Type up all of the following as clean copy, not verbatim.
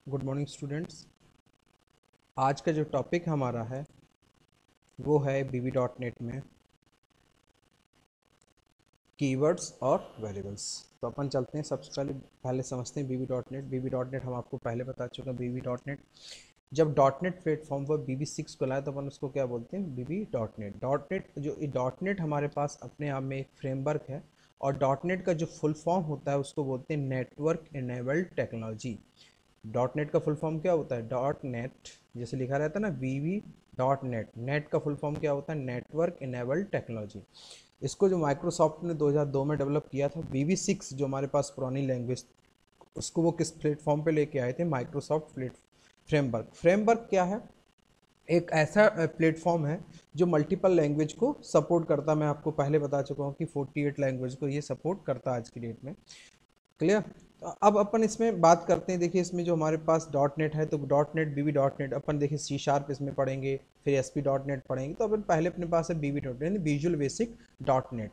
Good morning students. आज का जो टॉपिक हमारा है वो है बीबी डॉट नेट में कीवर्ड्स और वेरिएबल्स। तो अपन चलते हैं, सबसे पहले समझते हैं बीबी डॉट नेट। बीबी डॉट नेट हम आपको पहले बता चुके हैं। बीबी डॉट नेट जब डॉट नेट प्लेटफॉर्म पर बीबी 6 को लाया तो अपन उसको क्या बोलते हैं, बीबी डॉट नेट। डॉट नेट जो डॉट नेट हमारे पास अपने आप में एक फ्रेमवर्क है, और डॉट नेट का जो फुल फॉर्म होता है उसको बोलते हैं network enabled technology. Dot net का फुल फॉर्म क्या होता है, डॉट नेट जैसे लिखा रहता है ना, वीवी डॉट नेट। नेट का फुल फॉर्म क्या होता है, नेटवर्क इनेबल्ड टेक्नोलॉजी। इसको जो माइक्रोसॉफ्ट ने 2002 में डेवलप किया था, वीवी 6 जो हमारे पास पुरानी लैंग्वेज, उसको वो किस प्लेटफॉर्म पे लेके आए थे, माइक्रोसॉफ्ट फ्रेमवर्क। फ्रेमवर्क क्या है, एक ऐसा प्लेटफॉर्म है जो मल्टीपल लैंग्वेज को सपोर्ट करता है। मैं आपको पहले बता चुका हूँ कि 48 लैंग्वेज को ये सपोर्ट करता है आज की डेट में। क्लियर। तो अब अपन इसमें बात करते हैं। देखिए इसमें जो हमारे पास डॉट नेट है, तो डॉट नेट बीबी डॉट नेट अपन देखिए सी शार्प इसमें पढ़ेंगे, फिर एस पी डॉट नेट पढ़ेंगे। तो अपन पहले अपने पास है VB dot net, visual basic dot net.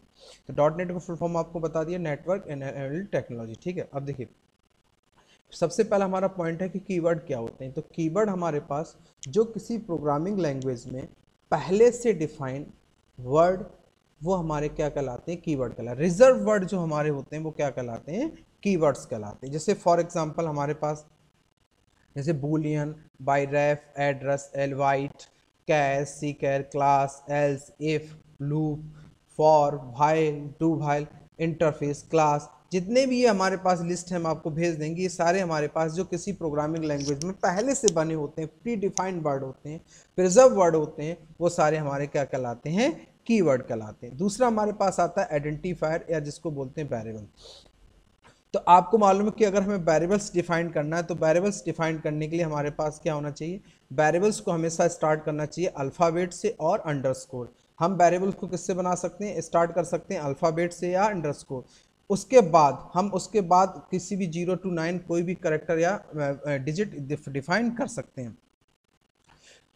तो डॉट नेट का फुल फॉर्म आपको बता दिया, नेटवर्क एनेबल्ड टेक्नोलॉजी। ठीक है। अब देखिए सबसे पहला हमारा पॉइंट है कि कीवर्ड क्या होते हैं। तो कीवर्ड हमारे पास जो किसी प्रोग्रामिंग लैंग्वेज में पहले से डिफाइन वर्ड, वो हमारे क्या कहलाते हैं, कीवर्ड कहलाते हैं। रिजर्व वर्ड जो हमारे होते हैं वो क्या कहलाते हैं, कीवर्ड्स कहलाते हैं। जैसे फॉर एग्जांपल हमारे पास जैसे बूलियन, बाई रेफ, एड्रेस, एलवाइट, कैश, सीकर, class, else, if, loop, for, while, do while, interface, class, जितने भी ये हमारे पास लिस्ट है हम आपको भेज देंगे। ये सारे हमारे पास जो किसी प्रोग्रामिंग लैंग्वेज में पहले से बने होते हैं, प्री डिफाइंड वर्ड होते हैं, प्रिजर्व वर्ड होते हैं, वो सारे हमारे क्या कहलाते हैं, कीवर्ड कहलाते हैं। दूसरा हमारे पास आता है आइडेंटिफायर, या जिसको बोलते हैं वेरिएबल। तो आपको मालूम है कि अगर हमें वेरिएबल्स डिफाइन करना है, तो वेरिएबल्स डिफाइन करने के लिए हमारे पास क्या होना चाहिए, वेरिएबल्स को हमेशा स्टार्ट करना चाहिए अल्फ़ाबेट से और अंडरस्कोर। हम वेरिएबल्स को किससे बना सकते हैं, स्टार्ट कर सकते हैं अल्फ़ाबेट से या अंडरस्कोर। उसके बाद किसी भी 0 to 9 कोई भी करेक्टर या डिजिट डिफाइन कर सकते हैं।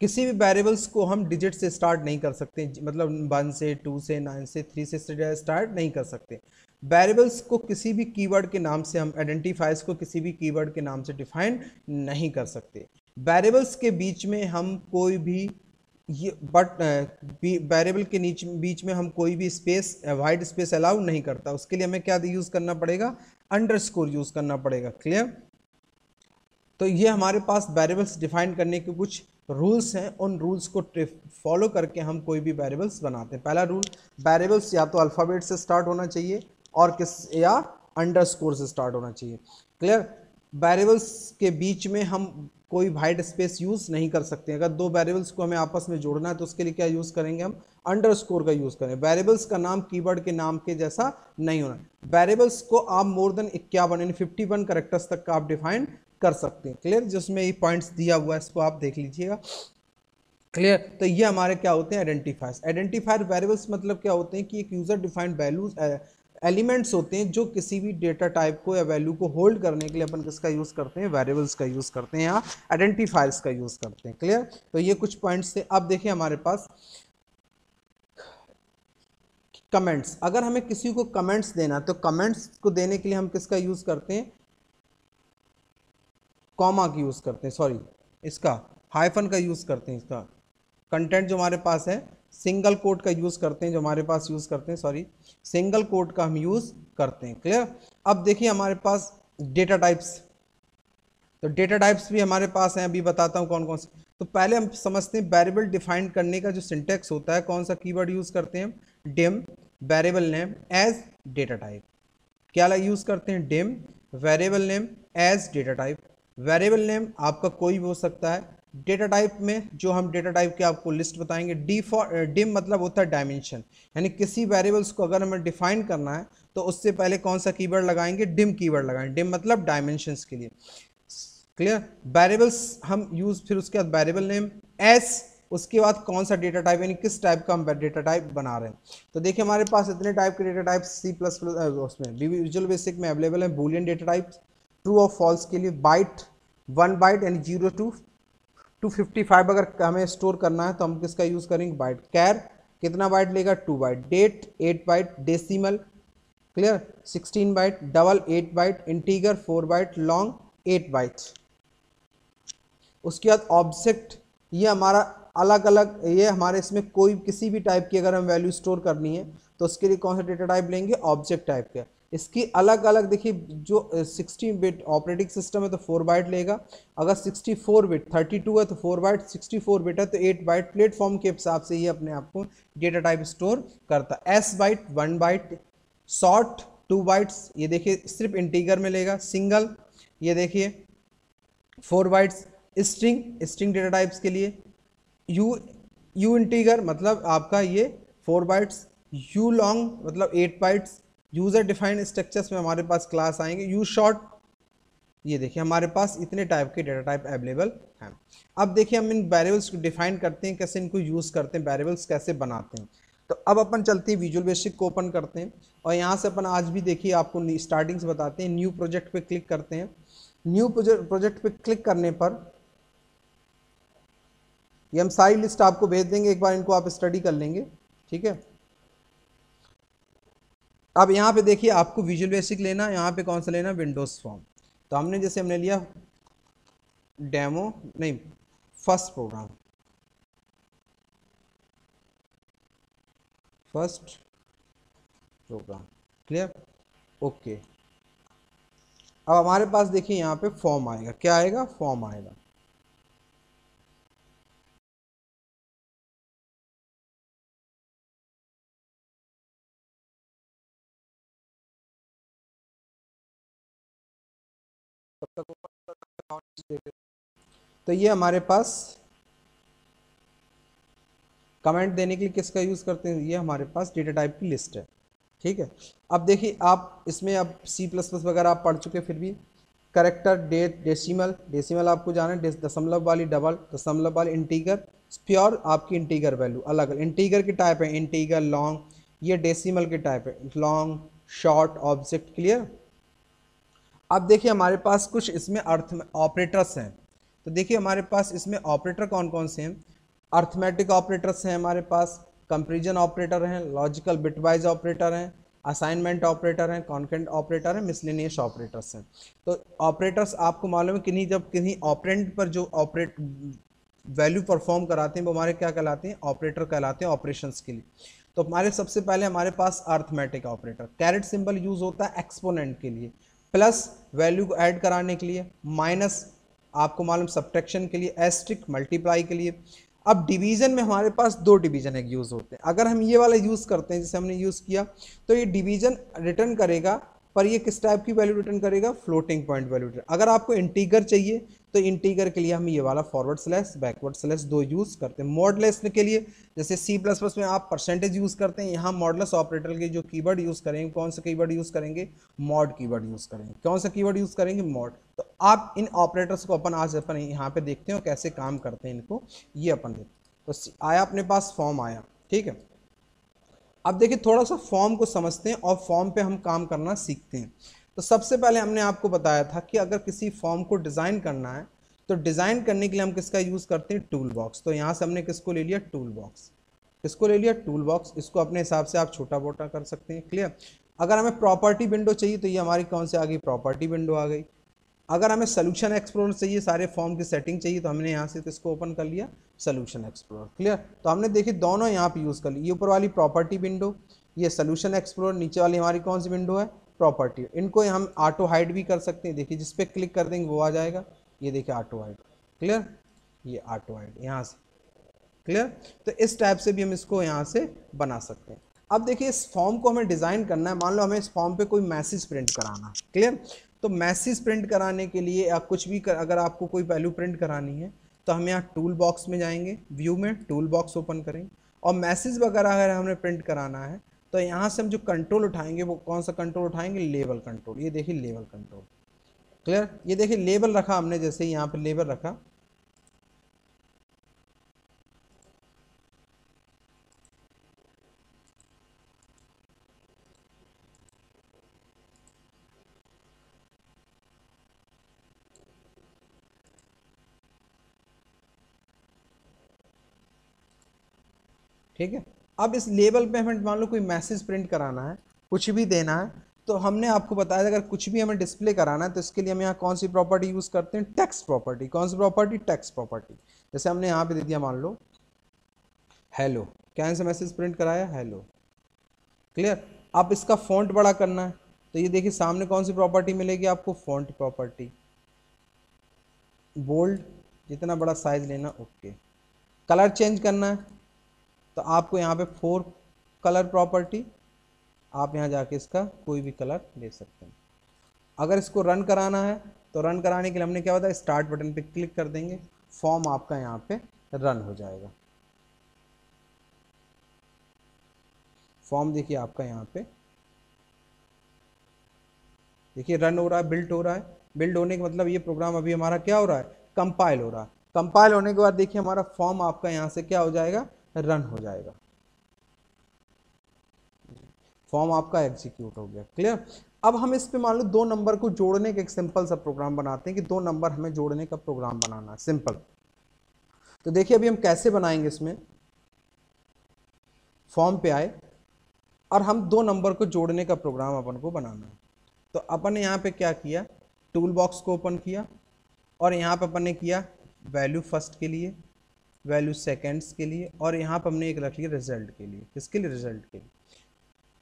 किसी भी वेरिएबल्स को हम डिजिट से स्टार्ट नहीं कर सकते, मतलब 1 से 2 से 9 से 3 से स्टार्ट नहीं कर सकते। वेरिएबल्स को किसी भी कीवर्ड के नाम से, हम आइडेंटिफायर्स को किसी भी कीवर्ड के नाम से डिफाइन नहीं कर सकते। वेरिएबल्स के बीच में हम कोई भी ये बट वेरिएबल के नीचे बीच में हम कोई भी स्पेस, वाइड स्पेस अलाउ नहीं करता। उसके लिए हमें क्या यूज करना पड़ेगा, अंडरस्कोर यूज करना पड़ेगा। क्लियर। तो ये हमारे पास वेरिएबल्स डिफाइन करने के कुछ रूल्स हैं। उन रूल्स को फॉलो करके हम कोई भी वेरिएबल्स बनाते हैं। पहला रूल, वेरिएबल्स या तो अल्फ़ाबेट से स्टार्ट होना चाहिए और किस या अंडरस्कोर से स्टार्ट होना चाहिए। क्लियर। वेरिएबल्स के बीच में हम कोई वाइड स्पेस यूज नहीं कर सकते। अगर दो वेरिएबल्स को हमें आपस में जोड़ना है तो उसके लिए क्या यूज करेंगे, हम अंडरस्कोर का यूज करें। वेरिएबल्स का नाम कीवर्ड के नाम के जैसा नहीं होना। वेरिएबल्स को आप मोर देन 51 यानी 51 करेक्टर्स तक का आप डिफाइन कर सकते हैं। क्लियर। जिसमें ये पॉइंट्स दिया हुआ है इसको आप देख लीजिएगा। क्लियर। तो ये हमारे क्या होते हैं, आइडेंटिफायर्स। आइडेंटिफायर वेरिएबल्स मतलब क्या होते हैं कि एक यूजर डिफाइंड वैल्यूज एलिमेंट्स होते हैं जो किसी भी डेटा टाइप को या वैल्यू को होल्ड करने के लिए अपन किसका यूज करते हैं, वेरिएबल्स का यूज करते हैं या आइडेंटिफायर्स का यूज करते हैं। क्लियर। तो ये कुछ पॉइंट्स थे। अब देखिए हमारे पास कमेंट्स। अगर हमें किसी को कमेंट्स देना, तो कमेंट्स को देने के लिए हम किसका यूज करते हैं, कॉमा की यूज करते हैं, सॉरी इसका हाइफन का यूज करते हैं। इसका कंटेंट जो हमारे पास है, सिंगल कोट का यूज करते हैं, जो हमारे पास यूज करते हैं, सॉरी सिंगल कोट का हम यूज करते हैं। क्लियर। अब देखिए हमारे पास डेटा टाइप्स। तो डेटा टाइप्स भी हमारे पास हैं, अभी बताता हूँ कौन कौन से। तो पहले हम समझते हैं वेरिएबल डिफाइन करने का जो सिंटेक्स होता है, कौन सा कीवर्ड यूज करते हैं, dim variable name as data type. क्या यूज करते हैं, dim variable name as data type. Variable name आपका कोई भी हो सकता है। डेटा टाइप में जो हम डेटा टाइप के आपको लिस्ट बताएंगे, डी फॉर डिम मतलब होता है डायमेंशन, यानी किसी वेरिएबल्स को अगर हमें डिफाइन करना है तो उससे पहले कौन सा कीवर्ड लगाएंगे, डिम कीवर्ड लगाएंगे। डिम मतलब डायमेंशंस के लिए। क्लियर। वेरिएबल्स हम यूज, फिर उसके बाद वेरिएबल नेम एस, उसके बाद कौन सा डेटा टाइप, यानी किस टाइप का हम डेटा टाइप बना रहे हैं। तो देखिए हमारे पास इतने टाइप के data type C plus plus उसमें विजुअल बेसिक में अवेलेबल है। बूलियन डेटा टाइप ट्रू और फॉल्स के लिए, बाइट 1 बाइट यानी 0 to 255 अगर हमें स्टोर करना है तो हम किसका यूज करेंगे, बाइट। कैर कितना बाइट लेगा, 2 byte. Date 8 byte. Decimal clear 16 byte. Double 8 byte. Integer 4 byte. Long 8 byte. उसके बाद ऑब्जेक्ट, ये हमारा अलग अलग, ये हमारे इसमें कोई किसी भी टाइप की अगर हम वैल्यू स्टोर करनी है तो उसके लिए कौन सा डेटा टाइप लेंगे, ऑब्जेक्ट टाइप का। इसकी अलग अलग देखिए, जो 16 बिट ऑपरेटिंग सिस्टम है तो 4 बाइट लेगा, अगर 64 बिट 32 है तो 4 बाइट, 64 बिट है तो 8 बाइट। प्लेटफॉर्म के हिसाब से ये अपने आप को डेटा टाइप स्टोर करता है। S byte 1 byte, short 2 bytes, ये देखिए सिर्फ इंटीगर में लेगा, सिंगल ये देखिए 4 bytes, string, string data types के लिए, यू यू इंटीगर मतलब आपका ये 4 बाइट्स, यू लॉन्ग मतलब 8 बाइट्स। यूजर डिफाइंड स्ट्रक्चर्स में हमारे पास क्लास आएंगे, यू शॉर्ट, ये देखिए हमारे पास इतने टाइप के डेटा टाइप अवेलेबल हैं। अब देखिए हम इन वेरिएबल्स को डिफाइन करते हैं, कैसे इनको यूज करते हैं, वेरिएबल्स कैसे बनाते हैं। तो अब अपन चलते हैं विजुअल बेसिक को ओपन करते हैं और यहाँ से अपन आज भी देखिए आपको स्टार्टिंग से बताते हैं। न्यू प्रोजेक्ट पे क्लिक करते हैं। न्यू प्रोजेक्ट पे क्लिक करने पर ये हम सारी लिस्ट आपको भेज देंगे, एक बार इनको आप स्टडी कर लेंगे, ठीक है। अब यहाँ पे देखिए आपको विजुअल बेसिक लेना, यहाँ पे कौन सा लेना, विंडोज फॉर्म। तो हमने जैसे हमने लिया डेमो, नहीं first program, first program, clear, okay. अब हमारे पास देखिए यहाँ पे फॉर्म आएगा, क्या आएगा, फॉर्म आएगा। तो ये हमारे पास कमेंट देने के लिए किसका यूज़ करते हैं, ये हमारे पास डेटा टाइप की लिस्ट है, ठीक है। अब देखिए आप इसमें अब सी प्लस प्लस वगैरह आप पढ़ चुके, फिर भी करेक्टर, डेट, डेसिमल, डेसिमल आपको जाना है, दशमलव वाली, डबल दशमलव वाली, इंटीगर, प्योर आपकी इंटीगर वैल्यू अलग अलग, इंटीगर की टाइप है इंटीगर, लॉन्ग, ये डेसिमल की टाइप है लॉन्ग, शॉर्ट, ऑब्जेक्ट, क्लियर। अब देखिए हमारे पास कुछ इसमें अर्थ में ऑपरेटर्स हैं। तो देखिए हमारे पास इसमें ऑपरेटर कौन कौन से हैं, अर्थमेटिक ऑपरेटर्स हैं हमारे पास, कंपेरिजन ऑपरेटर हैं, लॉजिकल बिटवाइज ऑपरेटर हैं, असाइनमेंट ऑपरेटर हैं, कॉन्केंट ऑपरेटर हैं, मिसलेनियस ऑपरेटर्स हैं। तो ऑपरेटर्स आपको मालूम है किन्हीं, जब किन्हीं ऑपरेंड पर जो ऑपरेट वैल्यू परफॉर्म कराते हैं वो हमारे क्या कहलाते हैं, ऑपरेटर कहलाते हैं ऑपरेशंस के लिए। तो हमारे सबसे पहले हमारे पास arithmetic operator, caret symbol use होता है एक्सपोनेंट के लिए, प्लस वैल्यू को ऐड कराने के लिए, माइनस आपको मालूम सब्ट्रैक्शन के लिए, एस्ट्रिक मल्टीप्लाई के लिए। अब डिवीजन में हमारे पास दो डिवीजन एक यूज होते हैं। अगर हम ये वाला यूज करते हैं जैसे हमने यूज किया, तो ये डिवीजन रिटर्न करेगा, पर ये किस टाइप की वैल्यू रिटर्न करेगा, फ्लोटिंग पॉइंट वैल्यू रिटर्न। अगर आपको इंटीगर चाहिए तो इंटीगर के लिए हम ये वाला फॉरवर्ड स्लैश बैकवर्ड स्लैश दो यूज करते हैं। मॉडलेस के लिए जैसे सी प्लस प्लस में आप परसेंटेज यूज करते हैं, यहाँ मॉडलेस ऑपरेटर के जो कीवर्ड यूज करेंगे, कौन सा कीवर्ड यूज करेंगे, मॉड कीवर्ड यूज करेंगे। कौन सा कीवर्ड यूज करेंगे, मॉड। तो आप इन ऑपरेटर्स को अपन आज अपन यहाँ पे देखते हैं और कैसे काम करते हैं इनको, ये अपन देखते हैं। तो आया अपने पास फॉर्म आया, ठीक है। अब देखिए थोड़ा सा फॉर्म को समझते हैं और फॉर्म पे हम काम करना सीखते हैं। तो सबसे पहले हमने आपको बताया था कि अगर किसी फॉर्म को डिज़ाइन करना है तो डिज़ाइन करने के लिए हम किसका यूज़ करते हैं, टूल बॉक्स। तो यहाँ से हमने किसको ले लिया, टूल बॉक्स। किसको ले लिया, टूल बॉक्स। इसको अपने हिसाब से आप छोटा मोटा कर सकते हैं, क्लियर। अगर हमें प्रॉपर्टी विंडो चाहिए तो ये हमारी कौन सी आ गई, प्रॉपर्टी विंडो आ गई। अगर हमें सोल्यूशन एक्सप्लोरर चाहिए, सारे फॉर्म की सेटिंग चाहिए, तो हमने यहाँ से इसको ओपन कर लिया, सोल्यूशन एक्सप्लोरर, क्लियर। तो हमने देखिए दोनों यहाँ पे यूज़ कर ली, ये ऊपर वाली प्रॉपर्टी विंडो, ये सोल्यूशन एक्सप्लोरर, नीचे वाली हमारी कौन सी विंडो है, प्रॉपर्टी। इनको हम ऑटो हाइड भी कर सकते हैं, देखिए जिस पे क्लिक कर देंगे वो आ जाएगा, ये देखिए ऑटो हाइड, क्लियर, ये ऑटो हाइड यहाँ से, क्लियर। तो इस टाइप से भी हम इसको यहाँ से बना सकते हैं। अब देखिए इस फॉर्म को हमें डिज़ाइन करना है, मान लो हमें इस फॉर्म पे कोई मैसेज प्रिंट कराना है, क्लियर। तो मैसेज प्रिंट कराने के लिए या कुछ भी अगर आपको कोई वैल्यू प्रिंट करानी है तो हम यहाँ टूल बॉक्स में जाएंगे, व्यू में टूल बॉक्स ओपन करेंगे और मैसेज वगैरह अगर हमें प्रिंट कराना है तो यहाँ से हम जो कंट्रोल उठाएंगे वो कौन सा कंट्रोल उठाएंगे, लेबल कंट्रोल। ये देखिए लेबल कंट्रोल, क्लियर। ये देखिए लेबल रखा हमने, जैसे यहाँ पे लेबल रखा, ठीक है। अब इस लेबल पे हमें मान लो कोई मैसेज प्रिंट कराना है, कुछ भी देना है, तो हमने आपको बताया अगर कुछ भी हमें डिस्प्ले कराना है तो इसके लिए हम यहाँ कौन सी प्रॉपर्टी यूज करते हैं, टेक्स्ट प्रॉपर्टी। कौन सी प्रॉपर्टी, टेक्स्ट प्रॉपर्टी। जैसे हमने यहाँ पे दे दिया मान लो हेलो, क्या से मैसेज प्रिंट कराया, हेलो, क्लियर। आप इसका फॉन्ट बड़ा करना है तो ये देखिए सामने कौन सी प्रॉपर्टी मिलेगी आपको, फॉन्ट प्रॉपर्टी। बोल्ड, जितना बड़ा साइज लेना, ओके। कलर चेंज करना है तो आपको यहाँ पे 4 कलर प्रॉपर्टी, आप यहाँ जाके इसका कोई भी कलर ले सकते हैं। अगर इसको रन कराना है तो रन कराने के लिए हमने क्या बताया, स्टार्ट बटन पे क्लिक कर देंगे, फॉर्म आपका यहाँ पे रन हो जाएगा। फॉर्म देखिए आपका यहाँ पे देखिए रन हो रहा है, बिल्ड हो रहा है। बिल्ड होने का मतलब ये प्रोग्राम अभी हमारा क्या हो रहा है, कंपाइल हो रहा है। कंपाइल होने के बाद देखिए हमारा फॉर्म आपका यहाँ से क्या हो जाएगा, रन हो जाएगा। फॉर्म आपका एग्जीक्यूट हो गया, क्लियर। अब हम इस पे मान लो 2 नंबर को जोड़ने का एक सिंपल सा प्रोग्राम बनाते हैं कि 2 नंबर हमें जोड़ने का प्रोग्राम बनाना है, सिंपल। तो देखिए अभी हम कैसे बनाएंगे, इसमें फॉर्म पे आए और हम 2 नंबर को जोड़ने का प्रोग्राम अपन को बनाना है। तो अपन ने यहाँ पे क्या किया, टूल बॉक्स को ओपन किया और यहाँ पे अपन ने किया वैल्यू फर्स्ट के लिए, वैल्यू सेकेंड्स के लिए, और यहाँ पर हमने एक रख लिया रिजल्ट के लिए। किसके लिए, रिजल्ट के लिए।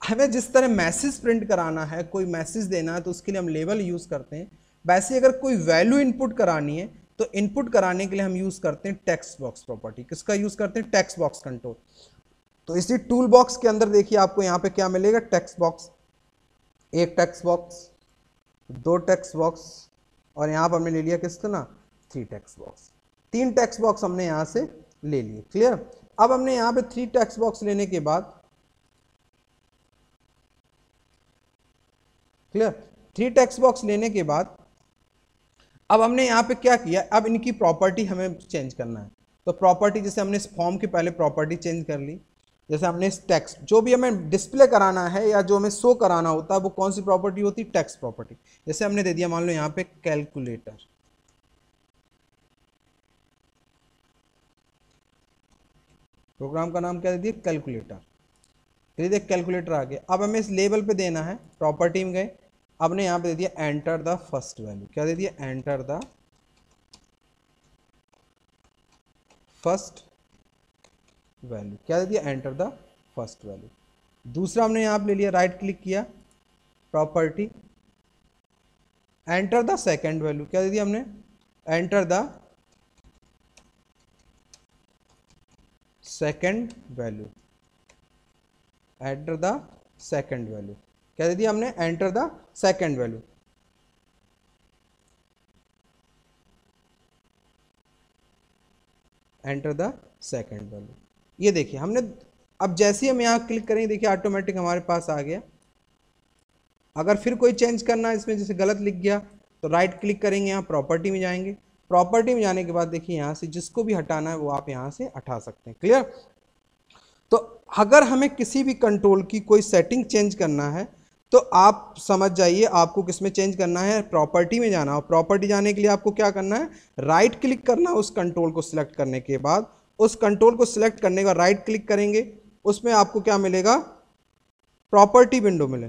हमें जिस तरह मैसेज प्रिंट कराना है, कोई मैसेज देना है तो उसके लिए हम लेबल यूज करते हैं। वैसे अगर कोई वैल्यू इनपुट करानी है तो इनपुट कराने के लिए हम यूज करते हैं टेक्स्ट बॉक्स प्रॉपर्टी। किसका यूज करते हैं, टेक्स्ट बॉक्स कंट्रोल। तो इसी टूल बॉक्स के अंदर देखिए आपको यहाँ पे क्या मिलेगा, टेक्स्ट बॉक्स, एक टेक्स्ट बॉक्स, 2 टेक्स्ट बॉक्स, और यहाँ पर हमने ले लिया किसका ना, 3 टेक्स्ट बॉक्स। 3 टेक्स्ट बॉक्स हमने यहाँ से ले लिए, क्लियर। अब हमने यहाँ पे 3 टेक्स्ट बॉक्स लेने के बाद, क्लियर, 3 टेक्स्ट बॉक्स लेने के बाद अब हमने यहाँ पे क्या किया, अब इनकी प्रॉपर्टी हमें चेंज करना है। तो प्रॉपर्टी जैसे हमने इस फॉर्म के पहले प्रॉपर्टी चेंज कर ली, जैसे हमने इस टेक्स्ट जो भी हमें डिस्प्ले कराना है या जो हमें शो कराना होता है वो कौन सी प्रॉपर्टी होती है, टेक्स्ट प्रॉपर्टी। जैसे हमने दे दिया मान लो यहाँ पे कैलकुलेटर, प्रोग्राम का नाम क्या दे दिया, कैलकुलेटर। फिर देख कैलकुलेटर आ गया। अब हमें इस लेबल पे देना है, प्रॉपर्टी में गए, अब ने यहाँ पे दे दिया एंटर द फर्स्ट वैल्यू। क्या दे दिया, एंटर द फर्स्ट वैल्यू। क्या दे दिया, एंटर द फर्स्ट वैल्यू। दूसरा हमने यहाँ पे ले लिया, राइट क्लिक किया, property, enter the second value. क्या दे दिया हमने, enter the second value, enter the second value. क्या दे दिया हमने, enter the second value. Enter the second value. ये देखिए हमने, अब जैसे ही हम यहाँ क्लिक करेंगे देखिए ऑटोमेटिक हमारे पास आ गया। अगर फिर कोई चेंज करना है इसमें, जैसे गलत लिख गया तो राइट क्लिक करेंगे, यहाँ प्रॉपर्टी में जाएंगे, प्रॉपर्टी में जाने के बाद देखिए यहाँ से जिसको भी हटाना है वो आप यहाँ से हटा सकते हैं, क्लियर। तो अगर हमें किसी भी कंट्रोल की कोई सेटिंग चेंज करना है तो आप समझ जाइए आपको किस में चेंज करना है, प्रॉपर्टी में जाना। और प्रॉपर्टी जाने के लिए आपको क्या करना है, राइट क्लिक करना है उस कंट्रोल को सिलेक्ट करने के बाद। उस कंट्रोल को सिलेक्ट करने के बाद राइट क्लिक करेंगे, उसमें आपको क्या मिलेगा, प्रॉपर्टी विंडो मिले,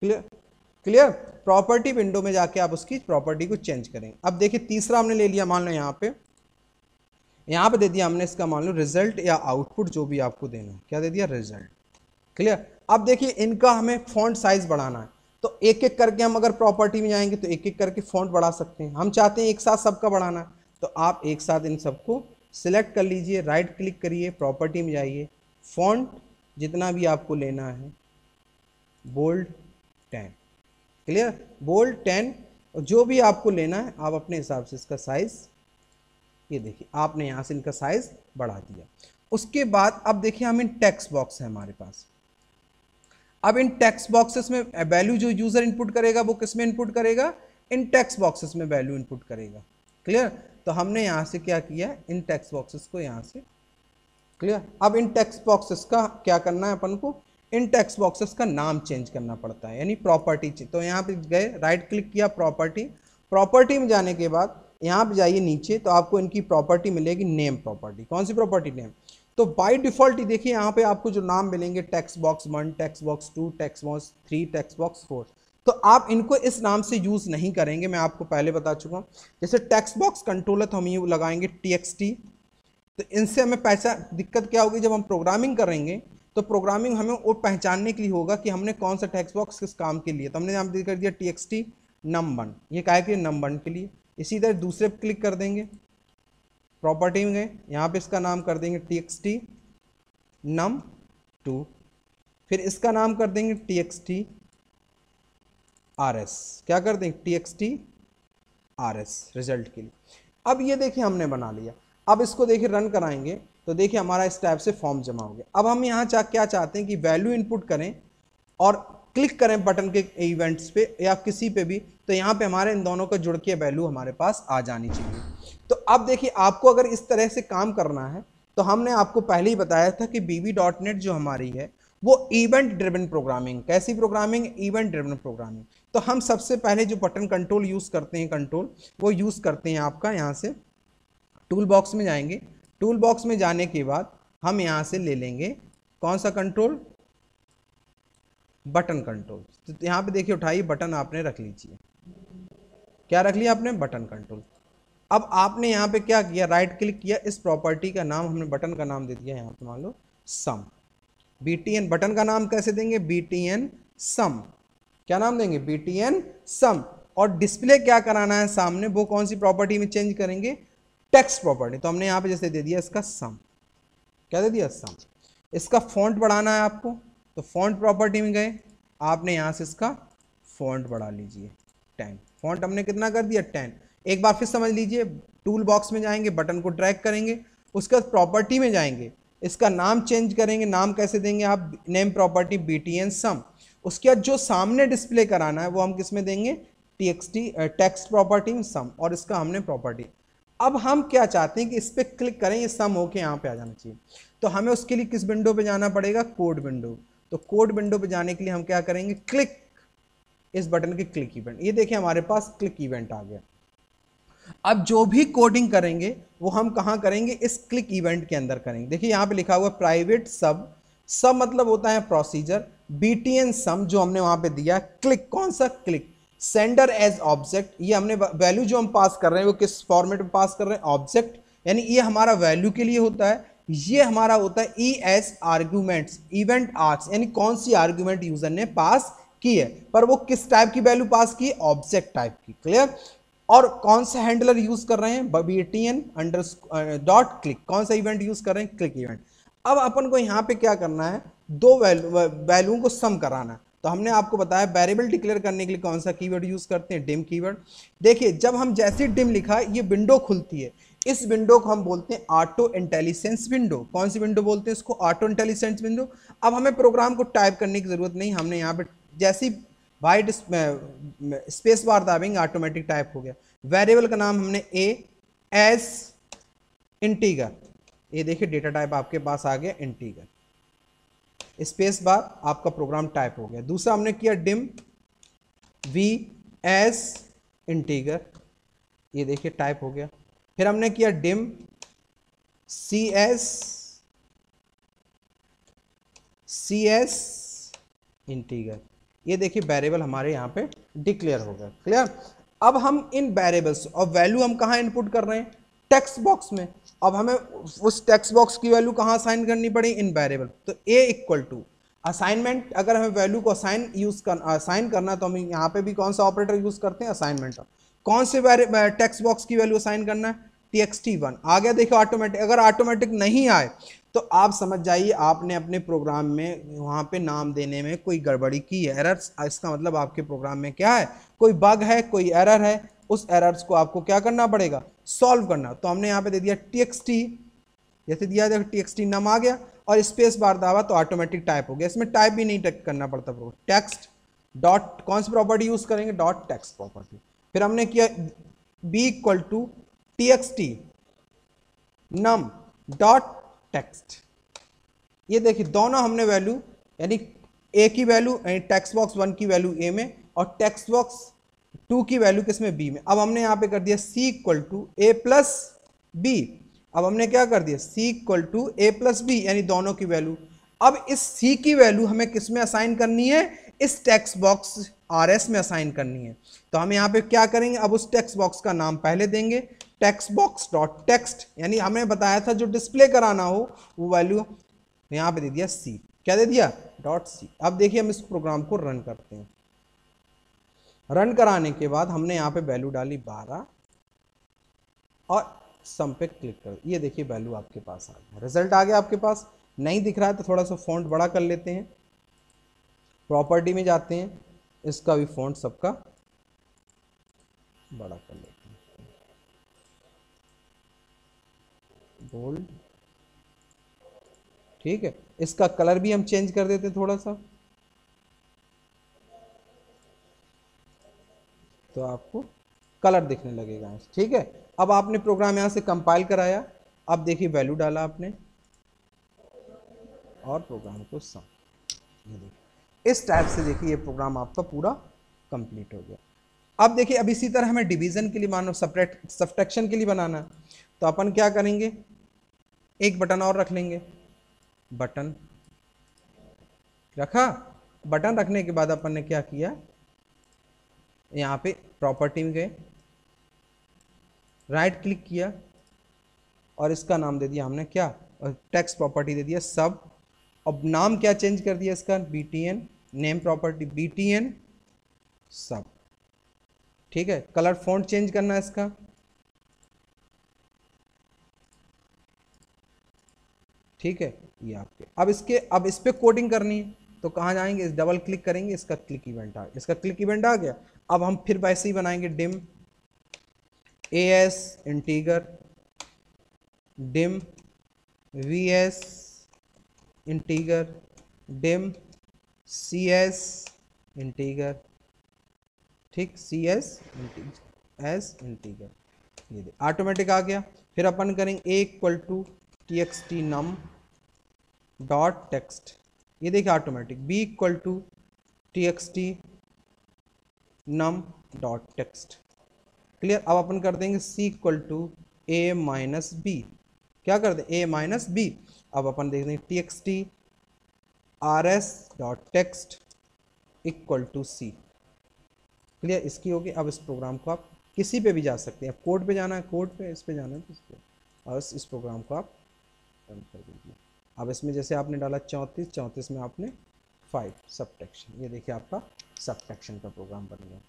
क्लियर, क्लियर। प्रॉपर्टी विंडो में जाके आप उसकी प्रॉपर्टी को चेंज करेंगे। अब देखिए तीसरा हमने ले लिया, मान लो यहाँ पे दे दिया हमने इसका मान लो रिजल्ट या आउटपुट, जो भी आपको देना है। क्या दे दिया, रिजल्ट, क्लियर। अब देखिए इनका हमें फॉन्ट साइज बढ़ाना है तो एक एक करके हम अगर प्रॉपर्टी में जाएंगे तो एक एक करके फॉन्ट बढ़ा सकते हैं। हम चाहते हैं एक साथ सबका बढ़ाना है तो आप एक साथ इन सबको सिलेक्ट कर लीजिए, राइट क्लिक करिए, प्रॉपर्टी में जाइए, फॉन्ट जितना भी आपको लेना है, बोल्ड 10, क्लियर, बोल्ड 10, जो भी आपको लेना है आप अपने हिसाब से इसका साइज, ये देखिए आपने यहाँ से इनका साइज बढ़ा दिया। उसके बाद अब देखिए हम इन टेक्स्ट बॉक्स है हमारे पास। अब इन टेक्स्ट बॉक्सेस में वैल्यू जो यूजर इनपुट करेगा वो किस में इनपुट करेगा, इन टेक्स्ट बॉक्सेस में वैल्यू इनपुट करेगा, क्लियर। तो हमने यहाँ से क्या किया, इन टेक्स्ट बॉक्सेस को यहाँ से, क्लियर। अब इन टेक्स्ट बॉक्सेस का क्या करना है अपन को, इन टेक्स्ट बॉक्सेस का नाम चेंज करना पड़ता है, यानी प्रॉपर्टी। तो यहाँ पे गए, राइट क्लिक किया, प्रॉपर्टी, प्रॉपर्टी में जाने के बाद यहाँ पे जाइए नीचे तो आपको इनकी प्रॉपर्टी मिलेगी, नेम प्रॉपर्टी। कौन सी प्रॉपर्टी, नेम। तो बाय डिफॉल्ट ही देखिए यहाँ पे आपको जो नाम मिलेंगे text box 1, text box 2, text box 3, text box 4, तो आप इनको इस नाम से यूज नहीं करेंगे, मैं आपको पहले बता चुका हूँ। जैसे टेक्स्ट बॉक्स कंट्रोलर तो हम ये लगाएंगे txt, तो इनसे हमें पैसा दिक्कत क्या होगी, जब हम प्रोग्रामिंग करेंगे तो प्रोग्रामिंग हमें वो पहचानने के लिए होगा कि हमने कौन सा टेक्स्ट बॉक्स किस काम के लिए, तो हमने यहाँ कर दिया txt num1, ये क्या है कि num1 के लिए। इसी तरह दूसरे पर क्लिक कर देंगे, प्रॉपर्टी में गए, यहाँ पे इसका नाम कर देंगे txt num2, फिर इसका नाम कर देंगे txt rs, क्या कर देंगे txt rs रिजल्ट के लिए। अब ये देखिए हमने बना लिया। अब इसको देखिए रन कराएंगे तो देखिए हमारा इस टाइप से फॉर्म जमा हो गया। अब हम यहाँ क्या चाहते हैं कि वैल्यू इनपुट करें और क्लिक करें बटन के इवेंट्स पे या किसी पे भी, तो यहाँ पे हमारे इन दोनों का जुड़ के वैल्यू हमारे पास आ जानी चाहिए। तो अब देखिए आपको अगर इस तरह से काम करना है तो हमने आपको पहले ही बताया था कि VB.NET जो हमारी है वो इवेंट ड्रिवन प्रोग्रामिंग, कैसी प्रोग्रामिंग, इवेंट ड्रिवन प्रोग्रामिंग। तो हम सबसे पहले जो बटन कंट्रोल यूज करते हैं, कंट्रोल वो यूज करते हैं आपका यहाँ से टूल बॉक्स में जाएंगे, टूल बॉक्स में जाने के बाद हम यहाँ से ले लेंगे कौन सा कंट्रोल, बटन कंट्रोल। तो यहाँ पे देखिए उठाइए बटन आपने रख लीजिए, क्या रख लिया आपने, बटन कंट्रोल। अब आपने यहाँ पे क्या किया, राइट क्लिक किया, इस प्रॉपर्टी का नाम हमने बटन का नाम दे दिया यहाँ पे मान लो सम, btn, बटन का नाम कैसे देंगे, btn सम, क्या नाम देंगे, btn सम। और डिस्प्ले क्या कराना है सामने, वो कौन सी प्रॉपर्टी में चेंज करेंगे, टेक्स्ट प्रॉपर्टी। तो हमने यहाँ पे जैसे दे दिया इसका सम, क्या दे दिया, सम। इसका फॉन्ट बढ़ाना है आपको, तो फॉन्ट प्रॉपर्टी में गए, आपने यहाँ से इसका फॉन्ट बढ़ा लीजिए 10, फॉन्ट हमने कितना कर दिया 10। एक बार फिर समझ लीजिए, टूल बॉक्स में जाएंगे, बटन को ड्रैग करेंगे, उसके बाद प्रॉपर्टी में जाएंगे, इसका नाम चेंज करेंगे, नाम कैसे देंगे आप, नेम प्रॉपर्टी btn सम। उसके बाद जो सामने डिस्प्ले कराना है वो हम किस में देंगे, टेक्स्ट प्रॉपर्टी में सम, और इसका हमने प्रॉपर्टी। अब हम क्या चाहते हैं कि इस पर क्लिक करें, ये सम होके यहाँ पे आ जाना चाहिए। तो हमें उसके लिए किस विंडो पे जाना पड़ेगा, कोड विंडो। तो कोड विंडो पे जाने के लिए हम क्या करेंगे, क्लिक, इस बटन के क्लिक इवेंट, ये देखिए हमारे पास क्लिक इवेंट आ गया। अब जो भी कोडिंग करेंगे वो हम कहाँ करेंगे, इस क्लिक इवेंट के अंदर करेंगे। देखिए यहाँ पे लिखा हुआ प्राइवेट सब, सब मतलब होता है प्रोसीजर, btn सम जो हमने वहां पे दिया, क्लिक, कौन सा क्लिक, सेंडर एज ऑब्जेक्ट, ये हमने वैल्यू जो हम पास कर रहे हैं वो किस फॉर्मेट में पास कर रहे हैं, ऑब्जेक्ट, यानी ये हमारा वैल्यू के लिए होता है। ये हमारा होता है ES आर्ग्यूमेंट्स, इवेंट आर्क्स, यानी कौन सी आर्ग्यूमेंट यूजर ने पास की है, पर वो किस टाइप की वैल्यू पास की, ऑब्जेक्ट टाइप की, क्लियर। और कौन सा हैंडलर यूज कर रहे हैं, btn अंडर डॉट क्लिक, कौन सा इवेंट यूज कर रहे हैं, क्लिक इवेंट। अब अपन को यहाँ पे क्या करना है, दो वैल्यू को सम कराना है। तो हमने आपको बताया वेरिएबल डिक्लेयर करने के लिए कौन सा कीवर्ड यूज करते हैं, डिम कीवर्ड। देखिए जब हम जैसे डिम लिखा ये विंडो खुलती है, इस विंडो को हम बोलते हैं ऑटो इंटेलिजेंस विंडो। कौन सी विंडो बोलते हैं इसको, ऑटो इंटेलिजेंस विंडो। अब हमें प्रोग्राम को टाइप करने की जरूरत नहीं, हमने यहाँ पे जैसी वाइट स्पेस बार दाबेंगे ऑटोमेटिक टाइप हो गया। वेरिएबल का नाम हमने ए एस इंटीगर, ये देखिए डेटा टाइप आपके पास आ गया इंटीगर, स्पेस बार आपका प्रोग्राम टाइप हो गया। दूसरा हमने किया डिम वी एस इंटीगर, ये देखिए टाइप हो गया। फिर हमने किया डिम सी एस इंटीगर, ये देखिए वेरिएबल हमारे यहाँ पे डिक्लेयर हो गया, क्लियर। अब हम इन वेरिएबल्स और वैल्यू हम कहाँ इनपुट कर रहे हैं, टेक्स्ट बॉक्स में। अब हमें उस टेक्स्ट बॉक्स की वैल्यू कहाँ असाइन करनी पड़ी, इन वेरिएबल। तो a इक्वल टू असाइनमेंट, अगर हमें वैल्यू को असाइन करना तो हम यहाँ पे भी कौन सा ऑपरेटर यूज करते हैं, असाइनमेंट। कौन से टेक्स्ट बॉक्स की वैल्यू असाइन करना है, txt1 आ गया, देखो ऑटोमेटिक। अगर ऑटोमेटिक नहीं आए तो आप समझ जाइए आपने अपने प्रोग्राम में वहां पे नाम देने में कोई गड़बड़ी की है, एरर्स। इसका मतलब आपके प्रोग्राम में क्या है, कोई बग है, कोई एरर है, उस एरर्स को आपको क्या करना पड़ेगा, सॉल्व करना। तो हमने यहाँ पे दे दिया txt, जैसे दिया देखो txt नम आ गया, और स्पेस बार दावा तो ऑटोमेटिक टाइप हो गया। इसमें टाइप भी नहीं करना पड़ता, टेक्स्ट डॉट कौन सी प्रॉपर्टी यूज करेंगे, डॉट टेक्स्ट प्रॉपर्टी। फिर हमने किया b equal to txt num dot text, ये देखिए दोनों हमने वैल्यू, यानी a की वैल्यू टेक्स्ट बॉक्स 1 की वैल्यू a में और टेक्स्ट बॉक्स 2 की वैल्यू किसमें, b में। अब हमने यहाँ पे कर दिया c equal to a plus b। अब हमने क्या कर दिया, c equal to a plus b, यानी दोनों की वैल्यू। अब इस c की वैल्यू हमें किस में असाइन करनी है, इस टेक्स्ट बॉक्स rs में असाइन करनी है। तो हम यहाँ पे क्या करेंगे, अब उस टेक्स्ट बॉक्स का नाम पहले देंगे, टेक्स्ट बॉक्स डॉट टेक्स्ट, यानी हमें बताया था जो डिस्प्ले कराना हो वो वैल्यू यहाँ पे दे दिया c, क्या दे दिया, डॉट c। अब देखिए हम इस प्रोग्राम को रन करते हैं। रन कराने के बाद हमने यहाँ पे वैल्यू डाली 12 और सम पे क्लिक कर, ये देखिए वैल्यू आपके पास आ गया, रिजल्ट आ गया आपके पास। नहीं दिख रहा है तो थोड़ा सा फॉन्ट बड़ा कर लेते हैं, प्रॉपर्टी में जाते हैं, इसका भी फॉन्ट सबका बड़ा कर लेते हैं, बोल्ड, ठीक है। इसका कलर भी हम चेंज कर देते हैं थोड़ा सा, तो आपको कलर दिखने लगेगा, ठीक है। अब आपने प्रोग्राम यहां से कंपाइल कराया, अब देखिए वैल्यू डाला आपने और प्रोग्राम को सम, ये देखिए इस टाइप से देखिए ये प्रोग्राम आपका पूरा कंप्लीट हो गया। अब देखिए अब इसी तरह हमें डिवीजन के लिए, मानो सब्ट्रैक्शन के लिए बनाना है, तो अपन क्या करेंगे, एक बटन और रख लेंगे, बटन रखा। बटन रखने के बाद अपन ने क्या किया, यहाँ पे प्रॉपर्टी में गए, राइट क्लिक किया और इसका नाम दे दिया हमने क्या, टेक्स्ट प्रॉपर्टी दे दिया सब। अब नाम क्या चेंज कर दिया इसका, btn, नेम प्रॉपर्टी btn सब, ठीक है। कलर फॉन्ट चेंज करना है इसका, ठीक है, ये आपके। अब इस पे कोडिंग करनी है, तो कहाँ जाएंगे, इस डबल क्लिक करेंगे, इसका क्लिक इवेंट आ गया, इसका क्लिक इवेंट आ गया। अब हम फिर वैसे ही बनाएंगे, dim as integer, dim vs integer, dim cs integer, ठीक, cs एस इंटीगर, ये ऑटोमेटिक आ गया। फिर अपन करेंगे a equal to txt num dot text, ये देखिए automatic, b equal to txt num dot text, clear. अब अपन कर देंगे c equal to a minus b, क्या कर दें, a माइनस बी। अब अपन देख देंगे txt rs dot text equal to c, clear, इसकी होगी। अब इस प्रोग्राम को आप किसी पे भी जा सकते हैं, कोड पे जाना है कोड पे, इस पे जाना है तो इस पे, और इस प्रोग्राम को आप रन कर दीजिए। अब इसमें जैसे आपने डाला 34, 34 में आपने 5 सब्ट्रैक्शन, ये देखिए आपका सब्ट्रैक्शन का प्रोग्राम बन गया।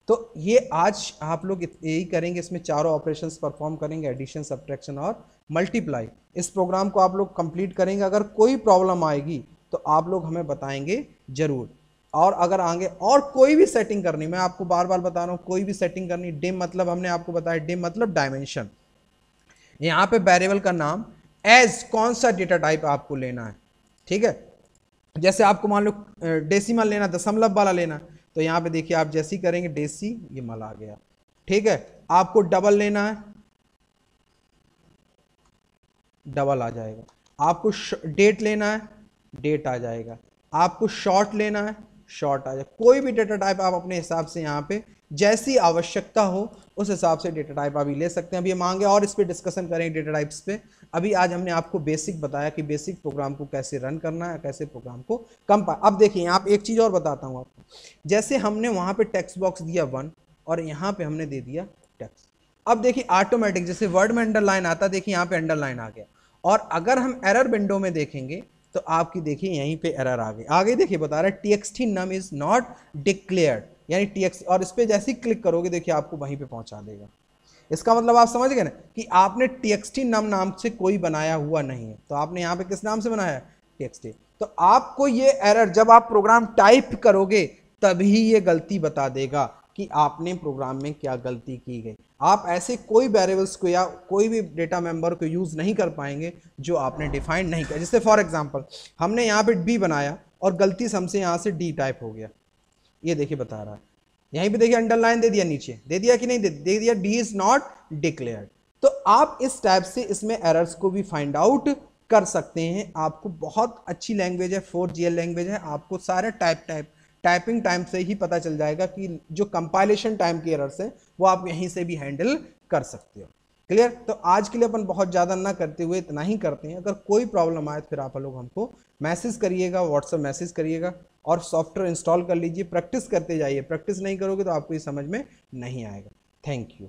तो ये आज आप लोग यही करेंगे, इसमें चारों ऑपरेशंस परफॉर्म करेंगे, एडिशन, सब्ट्रैक्शन और मल्टीप्लाई। इस प्रोग्राम को आप लोग कंप्लीट करेंगे। अगर कोई प्रॉब्लम आएगी तो आप लोग हमें बताएंगे जरूर। और अगर आगे और कोई भी सेटिंग करनी, मैं आपको बार बार बता रहा हूँ, कोई भी सेटिंग करनी, डिम मतलब हमने आपको बताया, डिम मतलब डायमेंशन, यहाँ पे वेरिएबल का नाम एज कौन सा डेटा टाइप आपको लेना है, ठीक है। जैसे आपको मान लो डेसिमल लेना, दशमलव वाला लेना, तो यहाँ पे देखिए आप जैसे ही करेंगे डेसी, ये मल आ गया, ठीक है। आपको डबल लेना है, डबल आ जाएगा। आपको डेट लेना है, डेट आ जाएगा। आपको शॉर्ट लेना है, शॉर्ट आ जाएगा। कोई भी डेटा टाइप आप अपने हिसाब से यहाँ पे जैसी आवश्यकता हो उस हिसाब से डेटा टाइप अभी ले सकते हैं। अभी हम आगे और इस पे डिस्कशन करेंगे डेटा टाइप्स पे। अभी आज हमने आपको बेसिक बताया कि बेसिक प्रोग्राम को कैसे रन करना है, कैसे प्रोग्राम को कंपाइल। अब देखिए यहाँ पे एक चीज़ और बताता हूँ आपको, जैसे हमने वहाँ पे टेक्स्ट बॉक्स दिया 1 और यहाँ पे हमने दे दिया टेक्स्ट। अब देखिए ऑटोमेटिक जैसे वर्ड में अंडरलाइन आता, देखिए यहाँ पे अंडरलाइन आ गया। और अगर हम एरर विंडो में देखेंगे तो आपकी देखिए यहीं पे एरर आ गई। आगे देखिए बता रहा है txt num is not declared, यानी txt, और इस पे जैसे ही क्लिक करोगे देखिए आपको वहीं पे पहुंचा देगा। इसका मतलब आप समझ गए ना कि आपने txt num नाम से कोई बनाया हुआ नहीं है, तो आपने यहाँ पे किस नाम से बनाया, txt। तो आपको ये एरर जब आप प्रोग्राम टाइप करोगे तभी ये गलती बता देगा कि आपने प्रोग्राम में क्या गलती की गई। आप ऐसे कोई वेरिएबल्स को या कोई भी डेटा मेंबर को यूज नहीं कर पाएंगे जो आपने डिफाइन नहीं किया। जैसे फॉर एग्जांपल हमने यहाँ पे बी बनाया और गलती से हमसे यहाँ से डी टाइप हो गया, ये देखिए बता रहा है, यहीं पे देखिए अंडरलाइन दे दिया, नीचे दे दिया कि नहीं दे दिया, डी इज नॉट डिक्लेयर्ड। तो आप इस टाइप से इसमें एरर्स को भी फाइंड आउट कर सकते हैं। आपको बहुत अच्छी लैंग्वेज है, 4GL लैंग्वेज है, आपको सारे टाइपिंग टाइम से ही पता चल जाएगा कि जो कंपाइलेशन टाइम की एरर्स है वो आप यहीं से भी हैंडल कर सकते हो। क्लियर। तो आज के लिए अपन बहुत ज़्यादा ना करते हुए इतना ही करते हैं। अगर कोई प्रॉब्लम आए तो फिर आप लोग हमको मैसेज करिएगा, व्हाट्सएप मैसेज करिएगा और सॉफ्टवेयर इंस्टॉल कर लीजिए। प्रैक्टिस करते जाइए, प्रैक्टिस नहीं करोगे तो आपको ये समझ में नहीं आएगा। Thank you.